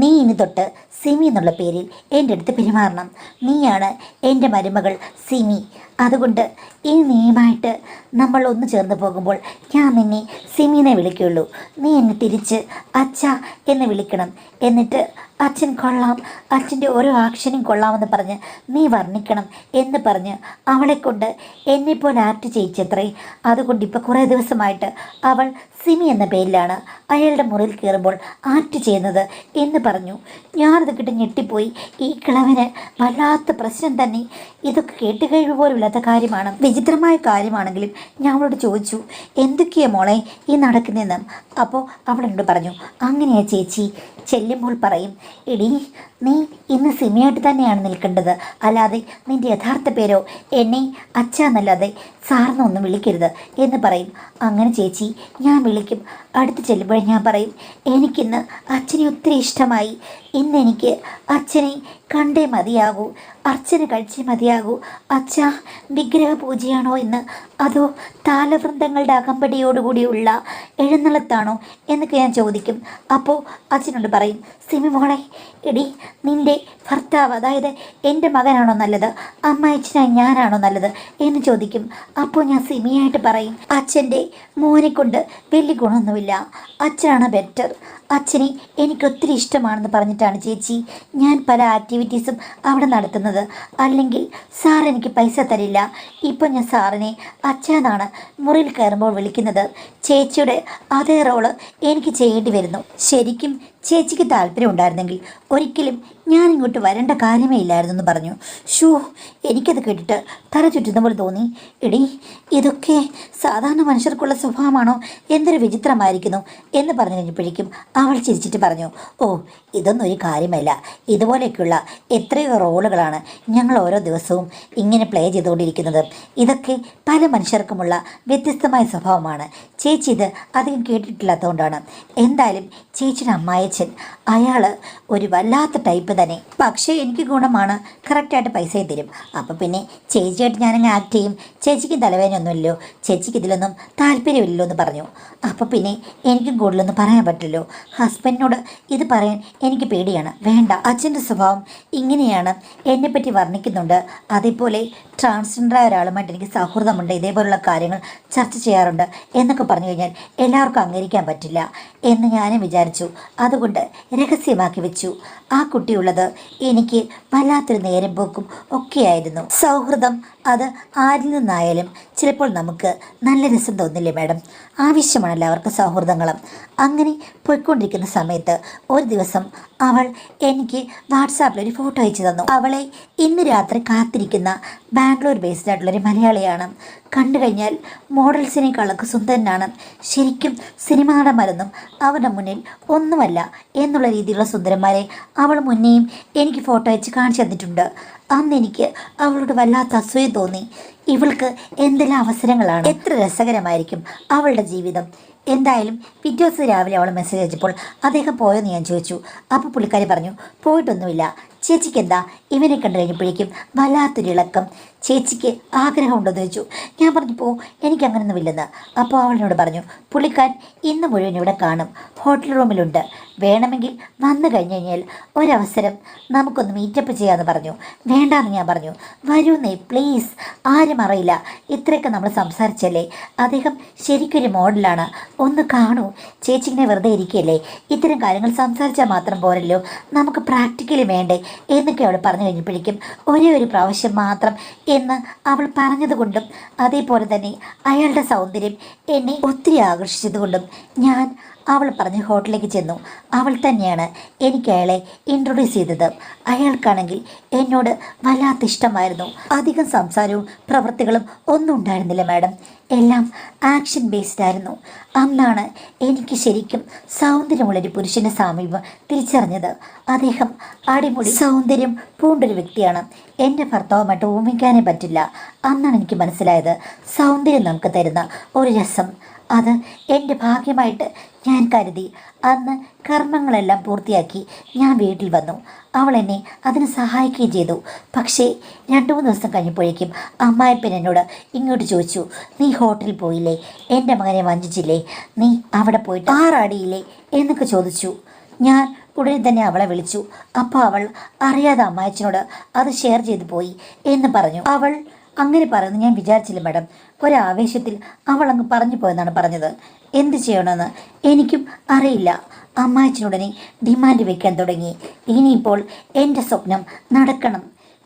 Speaker 1: നീ ഇനി തൊട്ട് സിമി എന്നുള്ള പേരിൽ എൻ്റെ അടുത്ത് പെരുമാറണം. നീയാണ് എൻ്റെ മരുമകൾ സിമി. അതുകൊണ്ട് ഈ നീയുമായിട്ട് നമ്മൾ ഒന്ന് ചേർന്ന് പോകുമ്പോൾ ഞാൻ നിന്നെ സിമീനെ വിളിക്കുള്ളൂ. നീ എന്നെ തിരിച്ച് അച്ഛ എന്ന് വിളിക്കണം. എന്നിട്ട് അച്ഛൻ കൊള്ളാം, അച്ഛൻ്റെ ഓരോ ആക്ഷനും കൊള്ളാമെന്ന് പറഞ്ഞ് നീ വർണ്ണിക്കണം എന്ന് പറഞ്ഞ് അവളെക്കൊണ്ട് എന്നെപ്പോലെ ആക്ട് ചെയ്യിച്ചത്രേ. അതുകൊണ്ട് ഇപ്പോൾ കുറേ ദിവസമായിട്ട് അവൾ സിമി എന്ന പേരിലാണ് അയാളുടെ മുറിയിൽ കയറുമ്പോൾ ആക്ട് ചെയ്യുന്നത് എന്ന് പറഞ്ഞു. ഞാനത് കിട്ടി ഞെട്ടിപ്പോയി. ഈ കിളവന് വല്ലാത്ത പ്രശ്നം തന്നെ. ഇതൊക്കെ കേട്ട് കഴിവ് പോലും ഇല്ലാത്ത കാര്യമാണ്. വിചിത്രമായ കാര്യമാണെങ്കിലും ഞാൻ അവളോട് ചോദിച്ചു, എന്തൊക്കെയാ മോളെ ഈ നടക്കുന്നതെന്ന്. അപ്പോൾ അവൾ എന്നോട് പറഞ്ഞു, അങ്ങനെയാ ചേച്ചി. ചെല്ലുമ്പോൾ പറയും, എടി നീ ഇന്ന് സിമിയായിട്ട് തന്നെയാണ് നിൽക്കേണ്ടത്, അല്ലാതെ നിൻ്റെ യഥാർത്ഥ പേരോ എന്നെ അച്ഛ എന്നല്ലാതെ സാറിനൊന്നും വിളിക്കരുത് എന്ന് പറയും. അങ്ങനെ ചേച്ചി ഞാൻ വിളിക്കും. അടുത്ത് ചെല്ലുമ്പോൾ ഞാൻ പറയും, എനിക്കിന്ന് അച്ഛനെ ഒത്തിരി ഇഷ്ടമായി. ഇന്നെനിക്ക് അച്ഛനെ കണ്ടേ മതിയാകൂ, അർച്ചന കഴിച്ചേ മതിയാകൂ. അച്ഛാ, വിഗ്രഹ പൂജയാണോ എന്ന് അതോ താലവൃന്ദങ്ങളുടെ അകമ്പടിയോടുകൂടിയുള്ള എഴുന്നള്ളത്താണോ എന്നൊക്കെ ഞാൻ ചോദിക്കും. അപ്പോൾ അച്ഛനോട് പറയും, സിമി മോളെ, എടി നിൻ്റെ ഭർത്താവ്, അതായത് എൻ്റെ മകനാണോ നല്ലത്, അമ്മായിച്ചനായി ഞാനാണോ നല്ലത് എന്ന് ചോദിക്കും. അപ്പോൾ ഞാൻ സിമിയായിട്ട് പറയും, അച്ഛൻ്റെ മോനെ കൊണ്ട് വലിയ ഗുണമൊന്നുമില്ല, അച്ഛനാണ് ബെറ്റർ, അച്ഛനെ എനിക്കൊത്തിരി ഇഷ്ടമാണെന്ന് പറഞ്ഞിട്ടാണ് ചേച്ചി ഞാൻ പല ആക്ടിവിറ്റീസും അവിടെ നടത്തുന്നത്. അല്ലെങ്കിൽ സാർ എനിക്ക് പൈസ തരില്ല. ഇപ്പം ഞാൻ സാറിനെ അച്ഛനാണ് മുറിയിൽ കയറുമ്പോൾ വിളിക്കുന്നത്. ചേച്ചിയുടെ അതേ റോള് എനിക്ക് ചെയ്യേണ്ടി വരുന്നു. ശരിക്കും ചേച്ചിക്ക് താല്പര്യം ഉണ്ടായിരുന്നെങ്കിൽ ഒരിക്കലും ഞാൻ ഇങ്ങോട്ട് വരേണ്ട കാര്യമേ ഇല്ലായിരുന്നു എന്ന് പറഞ്ഞു. ഷൂ, എനിക്കത് കേട്ടിട്ട് തല ചുറ്റുന്ന പോലെ തോന്നി. എടി, ഇതൊക്കെ സാധാരണ മനുഷ്യർക്കുള്ള സ്വഭാവമാണോ, എന്തൊരു വിചിത്രമായിരിക്കുന്നു എന്ന് പറഞ്ഞു കഴിഞ്ഞപ്പോഴേക്കും അവൾ ചിരിച്ചിട്ട് പറഞ്ഞു, ഓ, ഇതൊന്നും ഒരു കാര്യമല്ല, ഇതുപോലെയൊക്കെയുള്ള എത്രയോ റോളുകളാണ് ഞങ്ങൾ ഓരോ ദിവസവും ഇങ്ങനെ പ്ലേ ചെയ്തുകൊണ്ടിരിക്കുന്നത്. ഇതൊക്കെ പല മനുഷ്യർക്കുമുള്ള വ്യത്യസ്തമായ സ്വഭാവമാണ്. ചേച്ചി ഇത് അധികം കേട്ടിട്ടില്ലാത്തതുകൊണ്ടാണ്. എന്തായാലും ചേച്ചിയുടെ അമ്മായച്ചൻ, അയാൾ ഒരു വല്ലാത്ത ടൈപ്പ് തന്നെ. പക്ഷേ എനിക്ക് ഗുണമാണ്, കറക്റ്റായിട്ട് പൈസയും തരും. അപ്പോൾ പിന്നെ ചേച്ചിയായിട്ട് ഞാനങ്ങ് ആക്ട് ചെയ്യും. ചേച്ചിക്ക് തലവേദനയൊന്നുമില്ലല്ലോ, ചേച്ചിക്ക് ഇതിലൊന്നും താല്പര്യമില്ലല്ലോ എന്ന് പറഞ്ഞു. അപ്പോൾ പിന്നെ എനിക്കും കൂടുതലൊന്നും പറയാൻ പറ്റില്ലല്ലോ. ഹസ്ബൻഡിനോട് ഇത് പറയാൻ എനിക്ക് പേടിയാണ്. വേണ്ട, അച്ഛൻ്റെ സ്വഭാവം ഇങ്ങനെയാണ്, എന്നെപ്പറ്റി വർണ്ണിക്കുന്നുണ്ട്. അതേപോലെ ട്രാൻസ്ജെൻഡറായ ഒരാളുമായിട്ട് എനിക്ക് സൗഹൃദമുണ്ട്, ഇതേപോലുള്ള കാര്യങ്ങൾ ചർച്ച ചെയ്യാറുണ്ട് എന്നൊക്കെ പറഞ്ഞു കഴിഞ്ഞാൽ എല്ലാവർക്കും അംഗീകരിക്കാൻ പറ്റില്ല എന്ന് ഞാനും വിചാരിച്ചു. അതുകൊണ്ട് രഹസ്യമാക്കി വെച്ചു. ആ കുട്ടിയുള്ളത് എനിക്ക് വല്ലാത്തൊരു നേരം പോക്കും ഒക്കെയായിരുന്നു. സൗഹൃദം അത് ആരിൽ നിന്നായാലും ചിലപ്പോൾ നമുക്ക് നല്ല രസം തോന്നില്ലേ മാഡം? ആവശ്യമാണല്ലോ അവർക്ക് സൗഹൃദങ്ങളും. അങ്ങനെ പോയിക്കൊണ്ടിരിക്കുന്ന സമയത്ത് ഒരു ദിവസം അവൾ എനിക്ക് വാട്സാപ്പിൽ ഒരു ഫോട്ടോ അയച്ചു തന്നു. അവളെ ഇന്ന് രാത്രി കാത്തിരിക്കുന്ന ബാംഗ്ലൂർ ബേസ്ഡ് ആയിട്ടുള്ളൊരു മലയാളിയാണ്. കണ്ടു കഴിഞ്ഞാൽ മോഡൽസിനേക്കാളൊക്കെ സുന്ദരനാണ്. ശരിക്കും സിനിമ നടന്മാരൊന്നും അവരുടെ മുന്നിൽ ഒന്നുമല്ല എന്നുള്ള രീതിയിലുള്ള സുന്ദരന്മാരെ അവൾ മുന്നേയും എനിക്ക് ഫോട്ടോ അയച്ച് കാണിച്ചു തന്നിട്ടുണ്ട്. അന്ന് എനിക്ക് അവളോട് വല്ലാത്ത അസൂയ തോന്നി. ഇവൾക്ക് എന്തെല്ലാം അവസരങ്ങളാണ്, എത്ര രസകരമായിരിക്കും അവളുടെ ജീവിതം. എന്തായാലും പിറ്റേ ദിവസം രാവിലെ അവൾ മെസ്സേജ് അയച്ചപ്പോൾ അദ്ദേഹം പോയെന്ന് ഞാൻ ചോദിച്ചു. അപ്പോൾ പുള്ളിക്കാരി പറഞ്ഞു, പോയിട്ടൊന്നുമില്ല. ചേച്ചിക്ക് എന്താ ഇവനെ കണ്ടു കഴിഞ്ഞപ്പോഴേക്കും വല്ലാത്തൊരു ഇളക്കം, ചേച്ചിക്ക് ആഗ്രഹമുണ്ടെന്ന് ചോദിച്ചു. ഞാൻ പറഞ്ഞു, പോ, എനിക്കങ്ങനൊന്നുമില്ലെന്ന്. അപ്പോൾ അവളിനോട് പറഞ്ഞു, പുള്ളിക്കാരൻ ഇന്ന് മുഴുവൻ ഇവിടെ കാണും, ഹോട്ടൽ റൂമിലുണ്ട്, വേണമെങ്കിൽ വന്നു കഴിഞ്ഞ് കഴിഞ്ഞാൽ ഒരവസരം നമുക്കൊന്ന് മീറ്റപ്പ് ചെയ്യാമെന്ന് പറഞ്ഞു. വേണ്ടാന്ന് ഞാൻ പറഞ്ഞു. വരൂന്നേ പ്ലീസ്, ആരും അറിയില്ല, ഇത്രയൊക്കെ നമ്മൾ സംസാരിച്ചല്ലേ, അദ്ദേഹം ശരിക്കൊരു മോഡലാണ്, ഒന്ന് കാണൂ, ചേച്ചിങ്ങനെ വെറുതെ ഇരിക്കുകയല്ലേ, ഇത്തരം കാര്യങ്ങൾ സംസാരിച്ചാൽ മാത്രം പോരല്ലോ, നമുക്ക് പ്രാക്ടിക്കലി വേണ്ടേ എന്നൊക്കെ അവൾ പറഞ്ഞു കഴിഞ്ഞപ്പോഴേക്കും ഒരേ ഒരു പ്രാവശ്യം മാത്രം എന്ന് അവൾ പറഞ്ഞതുകൊണ്ടും അതേപോലെ തന്നെ അയാളുടെ സൗന്ദര്യം എന്നെ ഒത്തിരി ആകർഷിച്ചതുകൊണ്ടും ഞാൻ അവൾ പറഞ്ഞ് ഹോട്ടലിലേക്ക് ചെന്നു. അവൾ തന്നെയാണ് എനിക്ക് അയാളെ ഇൻട്രൊഡ്യൂസ് ചെയ്തത്. അയാൾക്കാണെങ്കിൽ എന്നോട് വല്ലാത്ത ഇഷ്ടമായിരുന്നു. അധികം സംസാരവും പ്രവൃത്തികളും ഒന്നും ഉണ്ടായിരുന്നില്ല മാഡം, എല്ലാം ആക്ഷൻ ബേസ്ഡ് ആയിരുന്നു. അന്നാണ് എനിക്ക് ശരിക്കും സൗന്ദര്യമുള്ളൊരു പുരുഷൻ്റെ സാമീപ്യം തിരിച്ചറിഞ്ഞത്. അദ്ദേഹം അടിമുടി സൗന്ദര്യം പൂണ്ടൊരു വ്യക്തിയാണ്. എൻ്റെ ഭർത്താവുമായിട്ട് ഉപമിക്കാനേ പറ്റില്ല. അന്നാണ് എനിക്ക് മനസ്സിലായത് സൗന്ദര്യം നമുക്ക് തരുന്ന ഒരു രസം. അത് എൻ്റെ ഭാഗ്യമായിട്ട് ഞാൻ കരുതി. അന്ന് കർമ്മങ്ങളെല്ലാം പൂർത്തിയാക്കി ഞാൻ വീട്ടിൽ വന്നു. അവൾ എന്നെ അതിന് സഹായിക്കുകയും ചെയ്തു. പക്ഷേ 2-3 ദിവസം കഴിഞ്ഞപ്പോഴേക്കും അമ്മായിപ്പൻ എന്നോട് ഇങ്ങോട്ട് ചോദിച്ചു, നീ ഹോട്ടലിൽ പോയില്ലേ, എൻ്റെ മകനെ വഞ്ചിച്ചില്ലേ, നീ അവിടെ പോയിട്ട് ആറാടിയില്ലേ എന്നൊക്കെ ചോദിച്ചു. ഞാൻ ഉടനെ തന്നെ അവളെ വിളിച്ചു. അപ്പോൾ അവൾ അറിയാതെ അമ്മായച്ചനോട് അത് ഷെയർ ചെയ്തു പോയി എന്ന് പറഞ്ഞു. അവൾ അങ്ങനെ പറയുന്നു ഞാൻ വിചാരിച്ചില്ല മാഡം. ഒരാവേശത്തിൽ അവൾ അങ്ങ് പറഞ്ഞു പോയെന്നാണ് പറഞ്ഞത്. എന്ത് ചെയ്യണമെന്ന് എനിക്കും അറിയില്ല. അമ്മായച്ചനുടനെ ഡിമാൻഡ് വയ്ക്കാൻ തുടങ്ങി. ഇനിയിപ്പോൾ എൻ്റെ സ്വപ്നം നടക്കണം.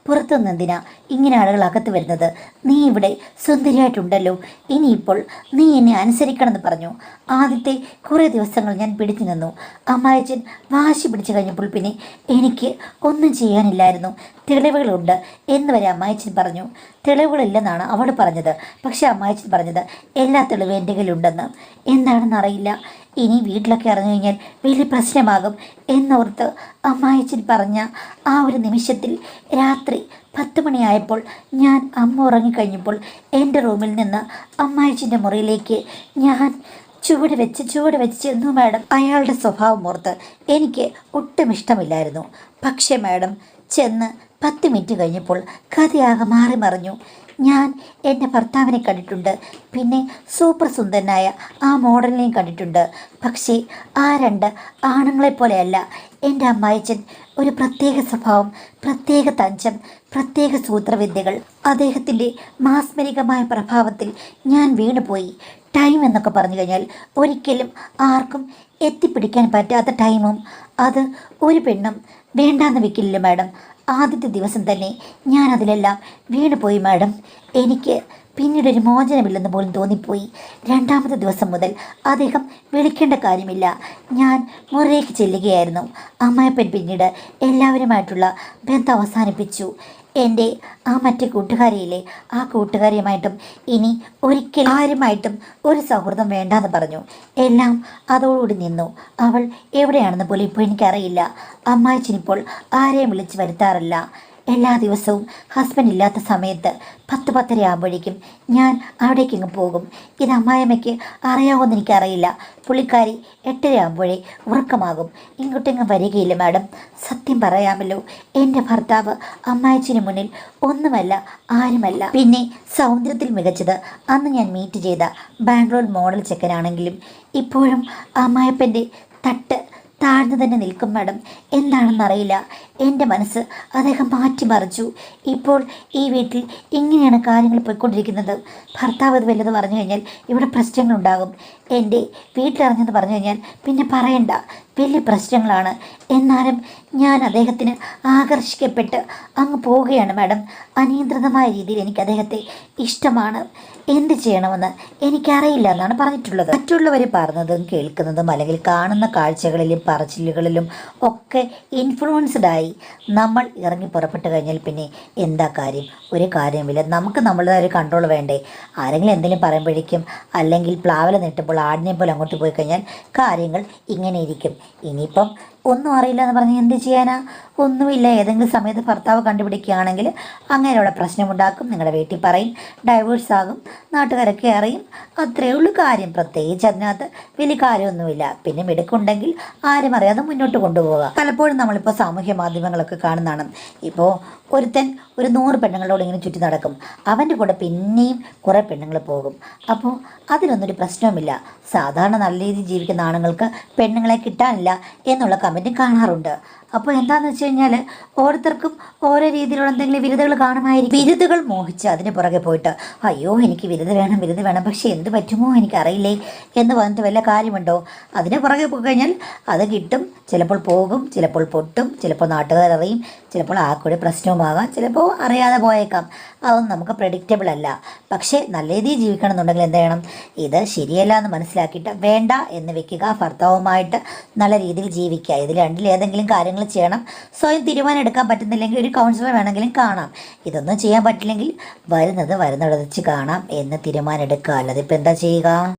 Speaker 1: പുറത്തുനിന്നെന്തിനാ ഇങ്ങനെ ആളുകൾ അകത്ത് വരുന്നത്? നീ ഇവിടെ സുന്ദരിയായിട്ടുണ്ടല്ലോ, ഇനിയിപ്പോൾ നീ എന്നെ അനുസരിക്കണമെന്ന് പറഞ്ഞു. ആദ്യത്തെ കുറേ ദിവസങ്ങൾ ഞാൻ പിടിച്ചു നിന്നു. അമ്മായച്ചൻ വാശി പിടിച്ചു കഴിഞ്ഞപ്പോൾ പിന്നെ എനിക്ക് ഒന്നും ചെയ്യാനില്ലായിരുന്നു. തെളിവുകളുണ്ട് എന്ന് വരെ അമ്മായച്ചൻ പറഞ്ഞു. തെളിവുകളില്ലെന്നാണ് അവൾ പറഞ്ഞത്. പക്ഷെ അമ്മായച്ചൻ പറഞ്ഞത് എല്ലാ തെളിവും എൻ്റെ കയ്യിലുണ്ടെന്ന്. എന്താണെന്നറിയില്ല. ഇനി വീട്ടിലൊക്കെ അറിഞ്ഞു കഴിഞ്ഞാൽ വലിയ പ്രശ്നമാകും എന്നോർത്ത് അമ്മായച്ചൻ പറഞ്ഞ ആ ഒരു നിമിഷത്തിൽ രാത്രി 10 മണിയായപ്പോൾ ഞാൻ അമ്മ ഉറങ്ങിക്കഴിഞ്ഞപ്പോൾ എൻ്റെ റൂമിൽ നിന്ന് അമ്മായച്ചൻ്റെ മുറിയിലേക്ക് ഞാൻ ചുവട് വെച്ച് ചെന്നു മാഡം. അയാളുടെ സ്വഭാവം ഓർത്ത് എനിക്ക് ഒട്ടും ഇഷ്ടമില്ലായിരുന്നു. പക്ഷേ മാഡം ചെന്ന് 10 മിനിറ്റ് കഴിഞ്ഞപ്പോൾ കഥയാകെ മാറി മറിഞ്ഞു. ഞാൻ എൻ്റെ ഭർത്താവിനെ കണ്ടിട്ടുണ്ട്, പിന്നെ സൂപ്പർ സുന്ദരനായ ആ മോഡലിനെയും കണ്ടിട്ടുണ്ട്. പക്ഷേ ആ രണ്ട് ആണുങ്ങളെപ്പോലെയല്ല എൻ്റെ അമ്മായിച്ചൻ. ഒരു പ്രത്യേക സ്വഭാവം, പ്രത്യേക തഞ്ചം, പ്രത്യേക സൂത്രവിദ്യകൾ. അദ്ദേഹത്തിൻ്റെ മാസ്മരികമായ പ്രഭാവത്തിൽ ഞാൻ വീണുപോയി. ടൈം എന്നൊക്കെ പറഞ്ഞു കഴിഞ്ഞാൽ ഒരിക്കലും ആർക്കും എത്തിപ്പിടിക്കാൻ പറ്റാത്ത ടൈമും അത് ഒരു പെണ്ണും വേണ്ടാന്ന് വെക്കില്ല മാഡം. ആദ്യത്തെ ദിവസം തന്നെ ഞാൻ അതിലെല്ലാം വീണുപോയി മാഡം. എനിക്ക് പിന്നീടൊരു മോചനമില്ലെന്ന് പോലും തോന്നിപ്പോയി. രണ്ടാമത്തെ ദിവസം മുതൽ അദ്ദേഹം വിളിക്കേണ്ട കാര്യമില്ല. ഞാൻ മുറിയിലേക്ക് ചെല്ലുകയായിരുന്നു. അമ്മായപ്പൻ പിന്നീട് എല്ലാവരുമായിട്ടുള്ള ബന്ധം അവസാനിപ്പിച്ചു. എൻ്റെ ആ മറ്റേ കൂട്ടുകാരിയില്ലേ, ആ കൂട്ടുകാരിയുമായിട്ടും ഇനി ഒരിക്കലും ആരുമായിട്ടും ഒരു സൗഹൃദം വേണ്ടാന്ന് പറഞ്ഞു. എല്ലാം അതോടുകൂടി നിന്നു. അവൾ എവിടെയാണെന്ന് പോലും ഇപ്പോൾ എനിക്കറിയില്ല. അമ്മായിച്ചിനിപ്പോൾ ആരെയും വിളിച്ച് വരുത്താറില്ല. എല്ലാ ദിവസവും ഹസ്ബൻഡ് ഇല്ലാത്ത സമയത്ത് 10-10:30 ആകുമ്പോഴേക്കും ഞാൻ അവിടേക്കിങ്ങ് പോകും. ഇത് അമ്മായിയമ്മയ്ക്ക് അറിയാവുമെന്ന് എനിക്കറിയില്ല. പുള്ളിക്കാരി 8:30 ആകുമ്പോഴേ ഉറക്കമാകും. ഇങ്ങോട്ടെങ്ങും വരികയില്ല മാഡം. സത്യം പറയാമല്ലോ, എൻ്റെ ഭർത്താവ് അമ്മായിച്ചിന് മുന്നിൽ ഒന്നുമല്ല, ആരുമല്ല. പിന്നെ സൗന്ദര്യത്തിൽ മികച്ചത് അന്ന് ഞാൻ മീറ്റ് ചെയ്ത ബാംഗ്ലൂർ മോഡൽ ചെക്കനാണെങ്കിലും ഇപ്പോഴും അമ്മായപ്പൻ്റെ തട്ട് താഴ്ന്നു തന്നെ നിൽക്കും മാഡം. എന്താണെന്നറിയില്ല, എൻ്റെ മനസ്സ് അദ്ദേഹം മാറ്റിമറിച്ചു. ഇപ്പോൾ ഈ വീട്ടിൽ ഇങ്ങനെയാണ് കാര്യങ്ങൾ പോയിക്കൊണ്ടിരിക്കുന്നത്. ഭർത്താവ് ഇത് വല്ലത് പറഞ്ഞു കഴിഞ്ഞാൽ ഇവിടെ പ്രശ്നങ്ങളുണ്ടാകും. എൻ്റെ വീട്ടിലിറങ്ങെന്ന് പറഞ്ഞു കഴിഞ്ഞാൽ പിന്നെ പറയണ്ട, വലിയ പ്രശ്നങ്ങളാണ്. എന്നാലും ഞാൻ അദ്ദേഹത്തിന് ആകർഷിക്കപ്പെട്ട് അങ്ങ് പോവുകയാണ് മാഡം. അനിയന്ത്രിതമായ രീതിയിൽ എനിക്ക് അദ്ദേഹത്തെ ഇഷ്ടമാണ്. എന്ത് ചെയ്യണമെന്ന് എനിക്കറിയില്ല എന്നാണ് പറഞ്ഞിട്ടുള്ളത്. മറ്റുള്ളവർ പറഞ്ഞതും കേൾക്കുന്നതും അല്ലെങ്കിൽ കാണുന്ന കാഴ്ചകളിലും പറച്ചിലുകളിലും ഒക്കെ ഇൻഫ്ലുവൻസ്ഡായി നമ്മൾ ഇറങ്ങി പുറപ്പെട്ട് കഴിഞ്ഞാൽ പിന്നെ എന്താ കാര്യം? ഒരു കാര്യമില്ല. നമുക്ക് നമ്മളുടെ ഒരു കൺട്രോൾ വേണ്ടേ? ആരെങ്കിലും എന്തെങ്കിലും പറയുമ്പോഴേക്കും അല്ലെങ്കിൽ പ്ലാവില നീട്ടുമ്പോൾ ആടിനെ പോലെ അങ്ങോട്ട് പോയി കഴിഞ്ഞാൽ കാര്യങ്ങൾ ഇങ്ങനെ ഇരിക്കും. ഇനിയിപ്പം ഒന്നും അറിയില്ല എന്ന് പറഞ്ഞ് എന്ത് ചെയ്യാനാ? ഒന്നുമില്ല. ഏതെങ്കിലും സമയത്ത് ഭർത്താവ് കണ്ടുപിടിക്കുകയാണെങ്കിൽ അങ്ങനെയുള്ള പ്രശ്നമുണ്ടാക്കും, നിങ്ങളുടെ വീട്ടിൽ പറയും, ഡൈവേഴ്സ് ആകും, നാട്ടുകാരൊക്കെ അറിയും. അത്രയേ ഉള്ളൂ കാര്യം. പ്രത്യേകിച്ച് അതിനകത്ത് വലിയ കാര്യമൊന്നുമില്ല. പിന്നെ മിടുക്കുണ്ടെങ്കിൽ ആരും അറിയാതെ മുന്നോട്ട് കൊണ്ടുപോവുക. പലപ്പോഴും നമ്മളിപ്പോൾ സാമൂഹ്യ മാധ്യമങ്ങളൊക്കെ കാണുന്നതാണ്. ഇപ്പോൾ ഒരുത്തൻ ഒരു 100 പെണ്ണുങ്ങളോട് ഇങ്ങനെ ചുറ്റി നടക്കും. അവൻ്റെ കൂടെ പിന്നെയും കുറേ പെണ്ണുങ്ങൾ പോകും. അപ്പോൾ അതിനൊന്നൊരു പ്രശ്നവുമില്ല. സാധാരണ നല്ല രീതിയിൽ ജീവിക്കുന്ന ആണുങ്ങൾക്ക് പെണ്ണുങ്ങളെ കിട്ടാനില്ല എന്നുള്ള കമൻറ്റും കാണാറുണ്ട്. അപ്പോൾ എന്താണെന്ന് വെച്ച് കഴിഞ്ഞാൽ ഓരോരുത്തർക്കും ഓരോ രീതിയിലുള്ള എന്തെങ്കിലും വിരുദ്ധകൾ കാണുമായിരിക്കും. വിരുദ്ധകൾ മോഹിച്ച് അതിന് പുറകെ പോയിട്ട് അയ്യോ എനിക്ക് വിരുദ്ധ വേണം, പക്ഷേ എന്ത് പറ്റുമോ എനിക്കറിയില്ലേ എന്ന് പറഞ്ഞിട്ട് വല്ല കാര്യമുണ്ടോ? അതിന് പുറകെ പോയി കഴിഞ്ഞാൽ അത് കിട്ടും. ചിലപ്പോൾ പോകും, ചിലപ്പോൾ പൊട്ടും, ചിലപ്പോൾ നാട്ടുകാരറിയും, ചിലപ്പോൾ ആ കൂടി പ്രശ്നവുമാകാം, ചിലപ്പോൾ അറിയാതെ പോയേക്കാം. അതൊന്നും നമുക്ക് പ്രെഡിക്റ്റബിൾ അല്ല. പക്ഷേ നല്ല രീതിയിൽ ജീവിക്കണം എന്നുണ്ടെങ്കിൽ എന്ത് ചെയ്യണം? ഇത് ശരിയല്ല എന്ന് മനസ്സിലാക്കിയിട്ട് വേണ്ട എന്ന് വെക്കുക. ഭർത്താവുമായിട്ട് നല്ല രീതിയിൽ ജീവിക്കുക. ഇതിൽ രണ്ടിലേതെങ്കിലും കാര്യങ്ങൾ ചെയ്യണം. സ്വയം തീരുമാനം എടുക്കാൻ പറ്റുന്നില്ലെങ്കിൽ ഒരു കൗൺസിലർ വേണമെങ്കിലും കാണാം. ഇതൊന്നും ചെയ്യാൻ പറ്റില്ലെങ്കിൽ വരുന്നത് വെച്ച് കാണാം എന്ന് തീരുമാനം എടുക്കുക. അല്ലാതെ ഇപ്പം എന്താ ചെയ്യുക?